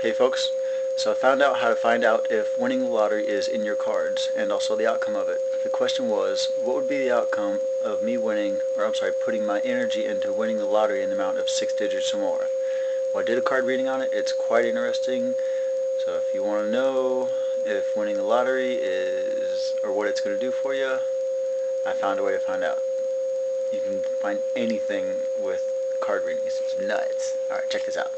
Hey folks, so I found out how to find out if winning the lottery is in your cards and also the outcome of it. The question was, what would be the outcome of me putting my energy into winning the lottery in the amount of 6 digits or more? Well, I did a card reading on it. It's quite interesting. So if you want to know if winning the lottery is, or what it's going to do for you, I found a way to find out. You can find anything with card readings. It's nuts. Alright, check this out.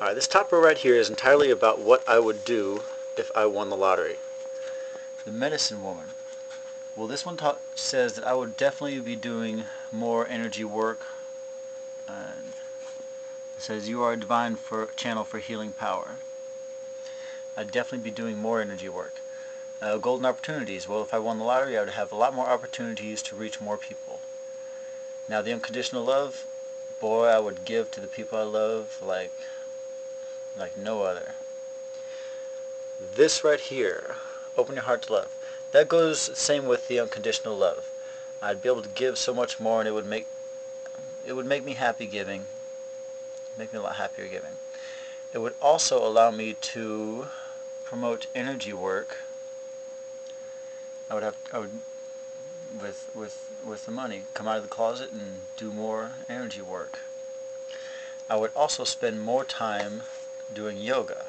Alright, this top row right here is entirely about what I would do if I won the lottery. The medicine woman. Well, this one says that I would definitely be doing more energy work. And it says you are a divine channel for healing power. I'd definitely be doing more energy work. Golden opportunities. Well, if I won the lottery, I would have a lot more opportunities to reach more people. Now, the unconditional love. Boy, I would give to the people I love like no other. This right here, open your heart to love. That goes the same with the unconditional love. I'd be able to give so much more, and it would make me happy giving. Make me a lot happier giving. It would also allow me to promote energy work. I would with the money come out of the closet and do more energy work. I would also spend more time doing yoga.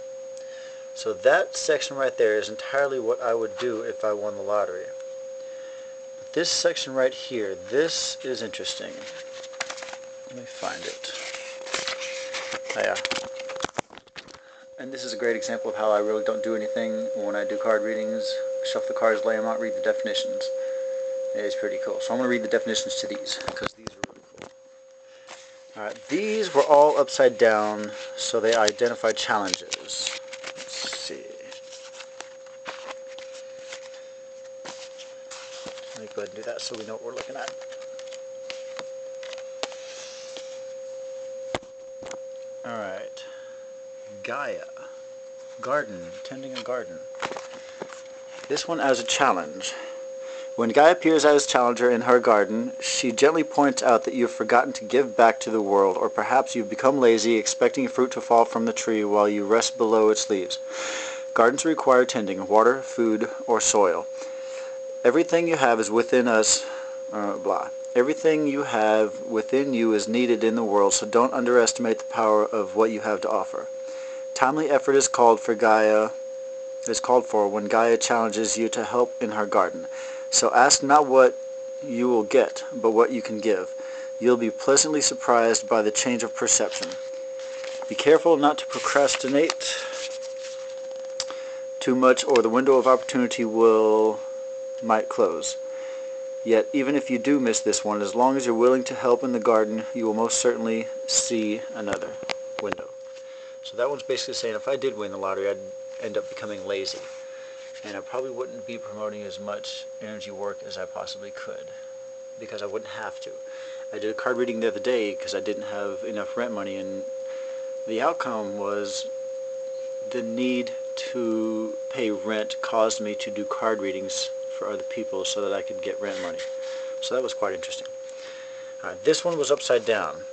So that section right there is entirely what I would do if I won the lottery. But this section right here, this is interesting. Let me find it. Oh, yeah. And this is a great example of how I really don't do anything when I do card readings. Shuffle the cards, lay them out, read the definitions. It's pretty cool. So I'm going to read the definitions to these, because these are really cool. Alright, these were all upside down, so they identified challenges. Let's see. Let me go ahead and do that so we know what we're looking at. Alright. Gaia. Garden. Tending a garden. This one as a challenge. When Gaia appears as challenger in her garden, she gently points out that you've forgotten to give back to the world, or perhaps you've become lazy, expecting fruit to fall from the tree while you rest below its leaves. Gardens require tending, water, food, or soil. Everything you have is within us, Everything you have within you is needed in the world, so don't underestimate the power of what you have to offer. Timely effort is called for when Gaia challenges you to help in her garden. So ask not what you will get, but what you can give. You'll be pleasantly surprised by the change of perception. Be careful not to procrastinate too much, or the window of opportunity might close. Yet, even if you do miss this one, as long as you're willing to help in the garden, you will most certainly see another window. So that one's basically saying if I did win the lottery, I'd end up becoming lazy. And I probably wouldn't be promoting as much energy work as I possibly could, because I wouldn't have to. I did a card reading the other day because I didn't have enough rent money, and the outcome was the need to pay rent caused me to do card readings for other people so that I could get rent money. So that was quite interesting. Alright, this one was upside down.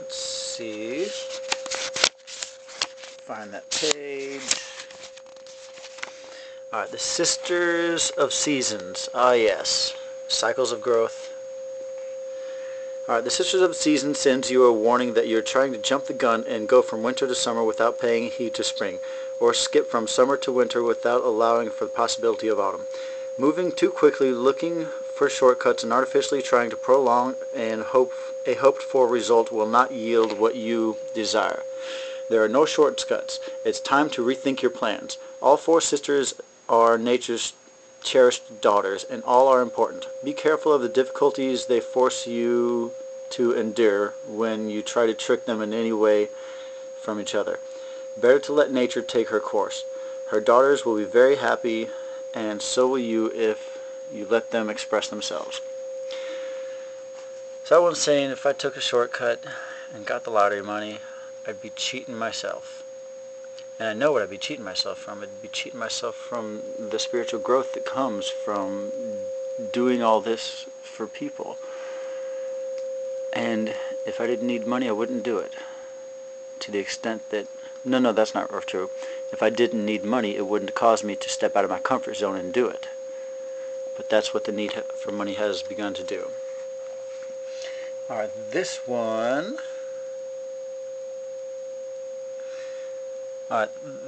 Let's see. Find that page. Alright, the Sisters of Seasons. Ah, yes. Cycles of growth. Alright, the Sisters of Seasons sends you a warning that you're trying to jump the gun and go from winter to summer without paying heed to spring, or skip from summer to winter without allowing for the possibility of autumn. Moving too quickly, looking for shortcuts, and artificially trying to prolong a hoped-for result will not yield what you desire. There are no shortcuts. It's time to rethink your plans. All 4 sisters are nature's cherished daughters, and all are important. Be careful of the difficulties they force you to endure when you try to trick them in any way from each other. Better to let nature take her course. Her daughters will be very happy, and so will you if you let them express themselves. So that one's saying if I took a shortcut and got the lottery money, I'd be cheating myself. And I know what I'd be cheating myself from. I'd be cheating myself from the spiritual growth that comes from doing all this for people. And if I didn't need money, I wouldn't do it. to the extent that, no, that's not true. If I didn't need money, it wouldn't cause me to step out of my comfort zone and do it. But that's what the need for money has begun to do. Alright, this one...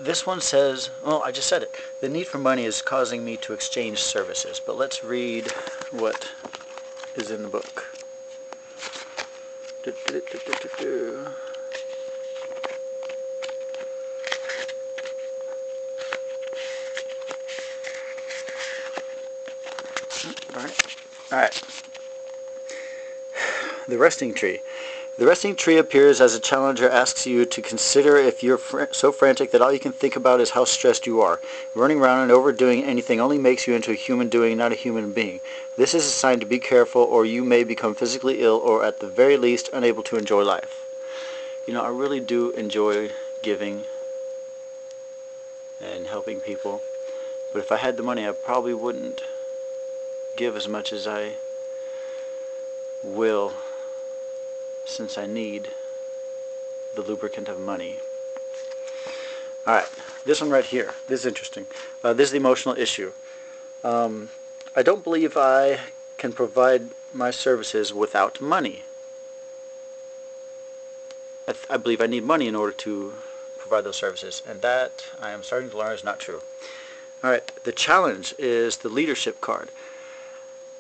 this one says, well, I just said it. The need for money is causing me to exchange services. But let's read what is in the book. Alright. The resting tree. The resting tree appears as a challenger asks you to consider if you're so frantic that all you can think about is how stressed you are. Running around and overdoing anything only makes you into a human doing, not a human being. This is a sign to be careful, or you may become physically ill, or at the very least unable to enjoy life. You know, I really do enjoy giving and helping people, but if I had the money, I probably wouldn't give as much as I will, since I need the lubricant of money. Alright, this one right here. This is interesting. This is the emotional issue. I don't believe I can provide my services without money. I believe I need money in order to provide those services, and that I am starting to learn is not true. Alright, the challenge is the leadership card.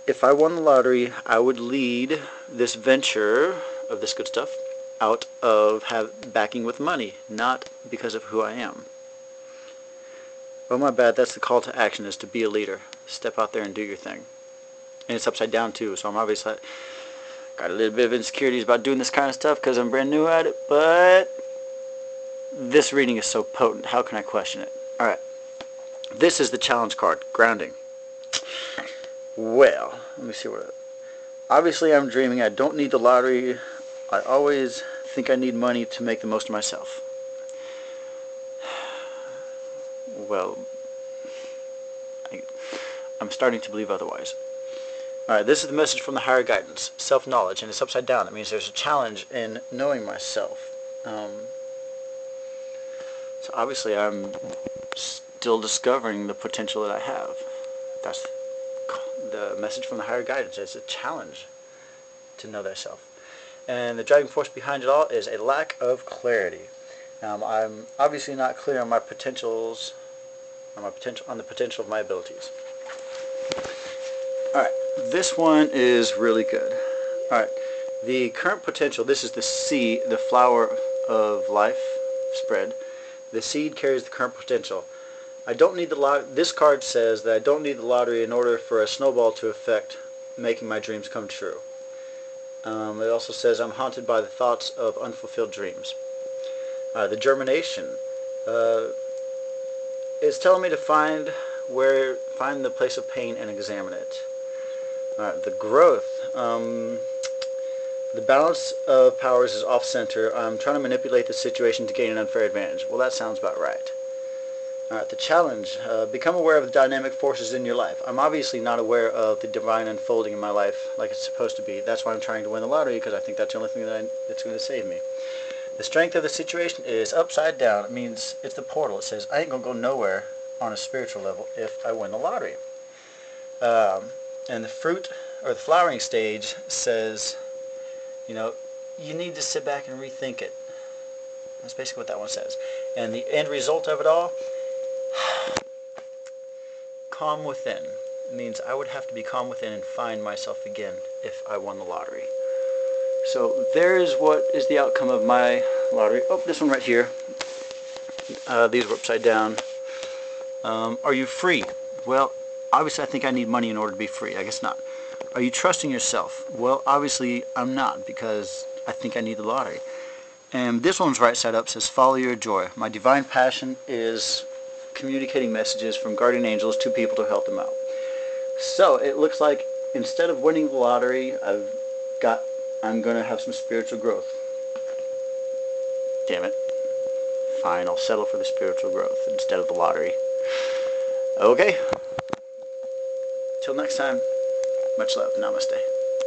If I won the lottery, I would lead this venture of this good stuff out of backing with money, not because of who I am. Oh my bad, that's the call to action, is to be a leader. Step out there and do your thing. And it's upside down too, so I'm obviously got a little bit of insecurities about doing this kind of stuff because I'm brand new at it, but this reading is so potent, how can I question it? Alright, this is the challenge card, grounding. Well, let me see what... Obviously I'm dreaming, I don't need the lottery. I always think I need money to make the most of myself. Well, I'm starting to believe otherwise. Alright, this is the message from the higher guidance, self-knowledge, and it's upside down. That means there's a challenge in knowing myself. So obviously I'm still discovering the potential that I have. That's the message from the higher guidance. It's a challenge to know thyself. And the driving force behind it all is a lack of clarity. I'm obviously not clear on my potentials, on the potential of my abilities. Alright, this one is really good. Alright, the current potential, this is the seed, the flower of life spread. The seed carries the current potential. I don't need the lottery. This card says that I don't need the lottery in order for a snowball to affect making my dreams come true. It also says I'm haunted by the thoughts of unfulfilled dreams. The germination is telling me to find the place of pain and examine it. The growth, the balance of powers is off center. I'm trying to manipulate the situation to gain an unfair advantage. Well, that sounds about right. The challenge, become aware of the dynamic forces in your life. I'm obviously not aware of the divine unfolding in my life like it's supposed to be. That's why I'm trying to win the lottery, because I think that's the only thing that's going to save me. The strength of the situation is upside down. It means it's the portal. It says I ain't going to go nowhere on a spiritual level if I win the lottery. And the fruit, or the flowering stage, says, you know, you need to sit back and rethink it. That's basically what that one says. And the end result of it all, calm within. It means I would have to be calm within and find myself again if I won the lottery. So there's what is the outcome of my lottery. Oh, this one right here. These were upside down. Are you free? Well, obviously I think I need money in order to be free. I guess not. Are you trusting yourself? Well, obviously I'm not, because I think I need the lottery. And this one's right side up, says follow your joy. My divine passion is communicating messages from guardian angels to people to help them out. So it looks like instead of winning the lottery, I'm going to have some spiritual growth. Damn it. Fine, I'll settle for the spiritual growth instead of the lottery. Okay. Till next time, much love. Namaste.